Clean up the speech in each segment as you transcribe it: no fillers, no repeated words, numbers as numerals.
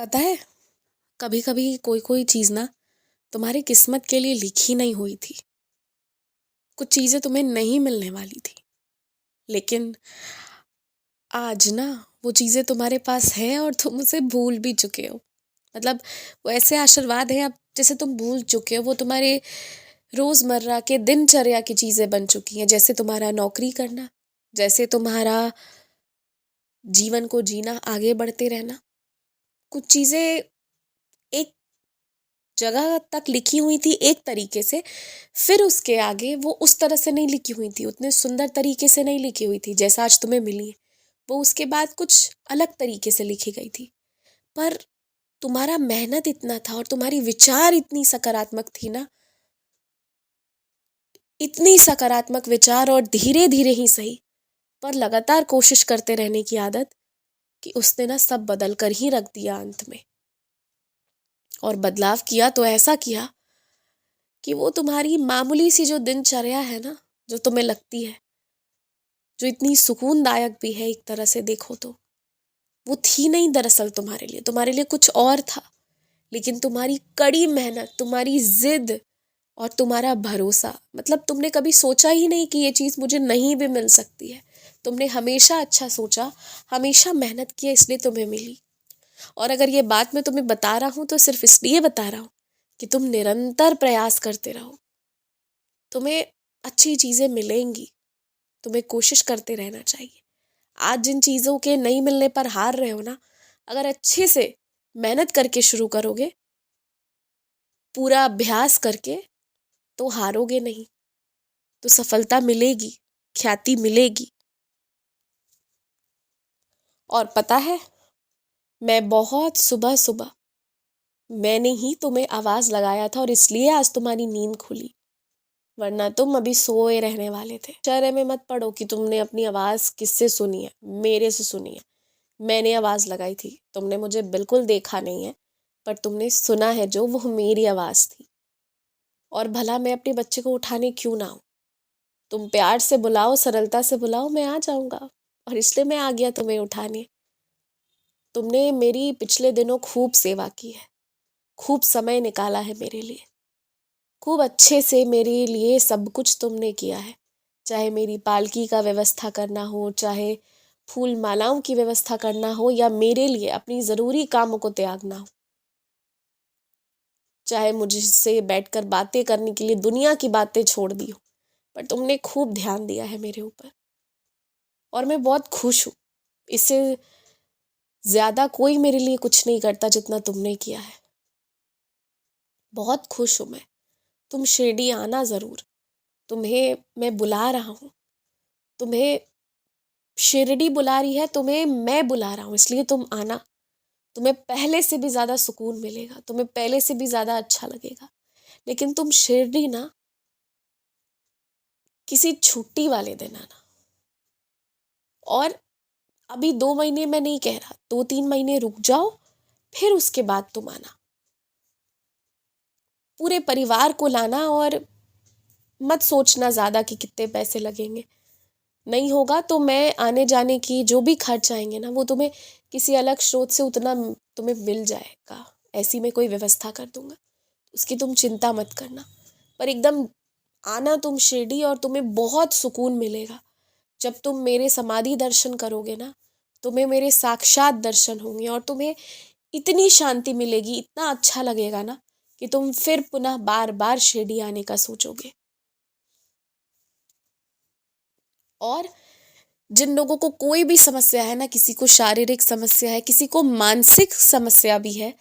पता है, कभी कभी कोई कोई चीज़ ना तुम्हारी किस्मत के लिए लिखी नहीं हुई थी। कुछ चीज़ें तुम्हें नहीं मिलने वाली थी, लेकिन आज ना वो चीज़ें तुम्हारे पास है और तुम उसे भूल भी चुके हो। मतलब वो ऐसे आशीर्वाद हैं अब जैसे तुम भूल चुके हो। वो तुम्हारे रोज़मर्रा के दिनचर्या की चीज़ें बन चुकी हैं, जैसे तुम्हारा नौकरी करना, जैसे तुम्हारा जीवन को जीना, आगे बढ़ते रहना। कुछ चीज़ें एक जगह तक लिखी हुई थी एक तरीके से, फिर उसके आगे वो उस तरह से नहीं लिखी हुई थी, उतने सुंदर तरीके से नहीं लिखी हुई थी जैसा आज तुम्हें मिली है। वो उसके बाद कुछ अलग तरीके से लिखी गई थी। पर तुम्हारा मेहनत इतना था और तुम्हारी विचार इतनी सकारात्मक थी ना, इतनी सकारात्मक विचार और धीरे धीरे ही सही, पर लगातार कोशिश करते रहने की आदत, कि उसने ना सब बदल कर ही रख दिया अंत में। और बदलाव किया तो ऐसा किया कि वो तुम्हारी मामूली सी जो दिनचर्या है ना, जो तुम्हें लगती है, जो इतनी सुकूनदायक भी है एक तरह से देखो तो, वो थी नहीं दरअसल तुम्हारे लिए कुछ और था। लेकिन तुम्हारी कड़ी मेहनत, तुम्हारी जिद और तुम्हारा भरोसा, मतलब तुमने कभी सोचा ही नहीं कि ये चीज़ मुझे नहीं भी मिल सकती है। तुमने हमेशा अच्छा सोचा, हमेशा मेहनत किया, इसलिए तुम्हें मिली। और अगर ये बात मैं तुम्हें बता रहा हूँ तो सिर्फ इसलिए बता रहा हूँ कि तुम निरंतर प्रयास करते रहो, तुम्हें अच्छी चीज़ें मिलेंगी। तुम्हें कोशिश करते रहना चाहिए। आज जिन चीज़ों के नहीं मिलने पर हार रहे हो ना, अगर अच्छे से मेहनत करके शुरू करोगे, पूरा अभ्यास करके, तो हारोगे नहीं, तो सफलता मिलेगी, ख्याति मिलेगी। और पता है, मैं बहुत सुबह सुबह मैंने ही तुम्हें आवाज़ लगाया था और इसलिए आज तुम्हारी नींद खुली, वरना तुम अभी सोए रहने वाले थे। शर्म में मत पड़ो कि तुमने अपनी आवाज़ किससे सुनी है, मेरे से सुनी है। मैंने आवाज़ लगाई थी, तुमने मुझे बिल्कुल देखा नहीं है, पर तुमने सुना है जो, वो मेरी आवाज़ थी। और भला मैं अपने बच्चे को उठाने क्यों ना आऊँ? तुम प्यार से बुलाओ, सरलता से बुलाओ, मैं आ जाऊँगा। और इसलिए मैं आ गया तुम्हें उठाने। तुमने मेरी पिछले दिनों खूब सेवा की है, खूब समय निकाला है मेरे लिए, खूब अच्छे से मेरे लिए सब कुछ तुमने किया है। चाहे मेरी पालकी का व्यवस्था करना हो, चाहे फूल मालाओं की व्यवस्था करना हो, या मेरे लिए अपनी ज़रूरी कामों को त्यागना हो, चाहे मुझसे बैठकर बातें करने के लिए दुनिया की बातें छोड़ दी हो, पर तुमने खूब ध्यान दिया है मेरे ऊपर। और मैं बहुत खुश हूँ। इससे ज़्यादा कोई मेरे लिए कुछ नहीं करता जितना तुमने किया है। बहुत खुश हूँ मैं। तुम शिरडी आना ज़रूर। तुम्हें मैं बुला रहा हूँ। तुम्हें शिरडी बुला रही है, तुम्हें मैं बुला रहा हूँ, इसलिए तुम आना। तुम्हें पहले से भी ज़्यादा सुकून मिलेगा, तुम्हें पहले से भी ज़्यादा अच्छा लगेगा। लेकिन तुम शिरडी ना किसी छुट्टी वाले दिन आना। और अभी 2 महीने मैं नहीं कह रहा, 2-3 महीने रुक जाओ, फिर उसके बाद तुम आना। पूरे परिवार को लाना और मत सोचना ज़्यादा कि कितने पैसे लगेंगे। नहीं होगा तो मैं आने जाने की जो भी खर्च आएंगे ना, वो तुम्हें किसी अलग स्रोत से उतना तुम्हें मिल जाएगा। ऐसी मैं कोई व्यवस्था कर दूंगा, उसकी तुम चिंता मत करना। पर एकदम आना तुम शिरडी, और तुम्हें बहुत सुकून मिलेगा। जब तुम मेरे समाधि दर्शन करोगे ना, तुम्हें मेरे साक्षात दर्शन होंगे और तुम्हें इतनी शांति मिलेगी, इतना अच्छा लगेगा ना, कि तुम फिर पुनः बार बार शिरडी आने का सोचोगे। और जिन लोगों को कोई भी समस्या है ना, किसी को शारीरिक समस्या है, किसी को मानसिक समस्या भी है,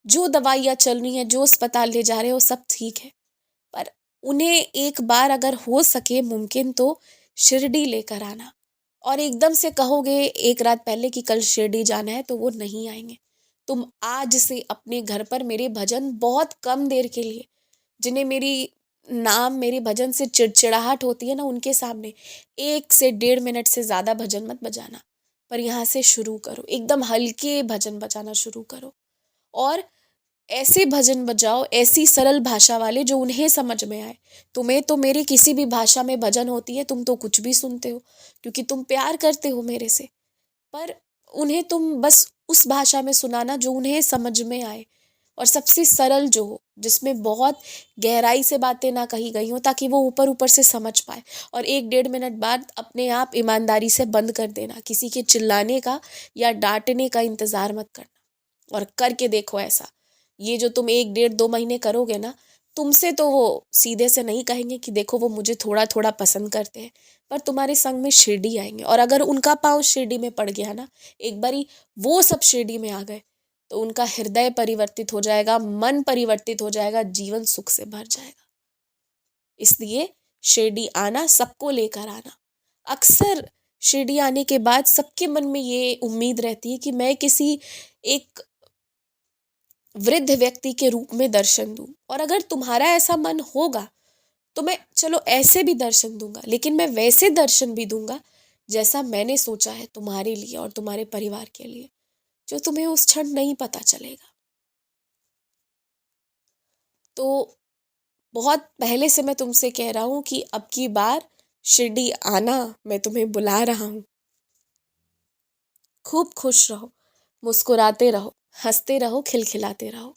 जो दवाइयाँ चल रही हैं, जो अस्पताल ले जा रहे हो, सब ठीक है, पर उन्हें एक बार अगर हो सके मुमकिन तो शिरडी लेकर आना। और एकदम से कहोगे एक रात पहले कि कल शिरडी जाना है, तो वो नहीं आएंगे। तुम आज से अपने घर पर मेरे भजन बहुत कम देर के लिए, जिन्हें मेरे भजन से चिड़चिड़ाहट होती है ना, उनके सामने 1 से 1.5 मिनट से ज़्यादा भजन मत बजाना। पर यहाँ से शुरू करो, एकदम हल्के भजन बजाना शुरू करो। और ऐसे भजन बजाओ, ऐसी सरल भाषा वाले जो उन्हें समझ में आए। तुम्हें तो मेरी किसी भी भाषा में भजन होती है, तुम तो कुछ भी सुनते हो, क्योंकि तुम प्यार करते हो मेरे से। पर उन्हें तुम बस उस भाषा में सुनाना जो उन्हें समझ में आए और सबसे सरल जो हो, जिसमें बहुत गहराई से बातें ना कही गई हो, ताकि वो ऊपर ऊपर से समझ पाए। और 1-1.5 मिनट बाद अपने आप ईमानदारी से बंद कर देना, किसी के चिल्लाने का या डांटने का इंतजार मत करना। और करके देखो ऐसा, ये जो तुम 1-1.5-2 महीने करोगे ना, तुमसे तो वो सीधे से नहीं कहेंगे कि देखो वो मुझे थोड़ा थोड़ा पसंद करते हैं, पर तुम्हारे संग में शिरडी आएंगे। और अगर उनका पाँव शिरडी में पड़ गया ना, एक बारी वो सब शिरडी में आ गए, तो उनका हृदय परिवर्तित हो जाएगा, मन परिवर्तित हो जाएगा, जीवन सुख से भर जाएगा। इसलिए शिरडी आना, सबको लेकर आना। अक्सर शिरडी आने के बाद सबके मन में ये उम्मीद रहती है कि मैं किसी एक वृद्ध व्यक्ति के रूप में दर्शन दूं। और अगर तुम्हारा ऐसा मन होगा तो मैं चलो ऐसे भी दर्शन दूंगा, लेकिन मैं वैसे दर्शन भी दूंगा जैसा मैंने सोचा है तुम्हारे लिए और तुम्हारे परिवार के लिए, जो तुम्हें उस क्षण नहीं पता चलेगा। तो बहुत पहले से मैं तुमसे कह रहा हूँ कि अब की बार शिरडी आना, मैं तुम्हें बुला रहा हूँ। खूब खुश रहो, मुस्कुराते रहो, हंसते रहो, खिलखिलाते रहो।